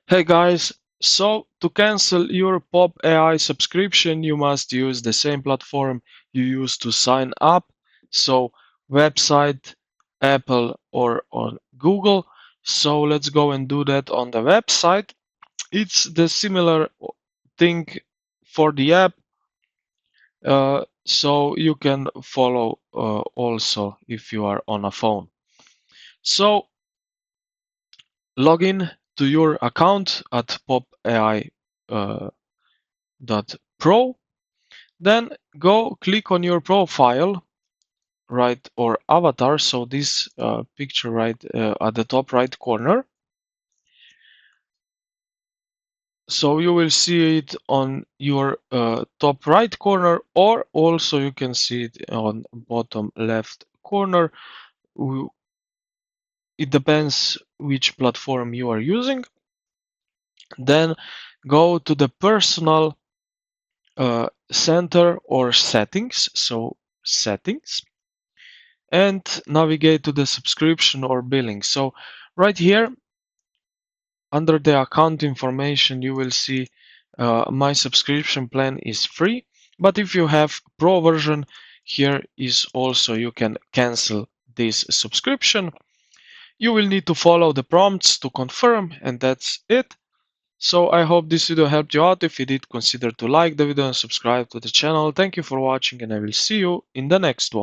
Hey guys, so to cancel your Pop AI subscription, you must use the same platform you use to sign up. So website, Apple or on Google. So let's go and do that on the website. It's the similar thing for the app. So you can follow also if you are on a phone. So log in to your account at popai.pro. Then go click on your profile, right, or avatar. So this picture right at the top right corner. So you will see it on your top right corner, or also you can see it on bottom left corner. It depends which platform you are using. Then go to the personal center or settings. So settings, and navigate to the subscription or billing. So right here under the account information, you will see my subscription plan is free. But if you have pro version, here is also you can cancel this subscription. You will need to follow the prompts to confirm, and that's it. So I hope this video helped you out. If you did, consider to like the video and subscribe to the channel. Thank you for watching, and I will see you in the next one.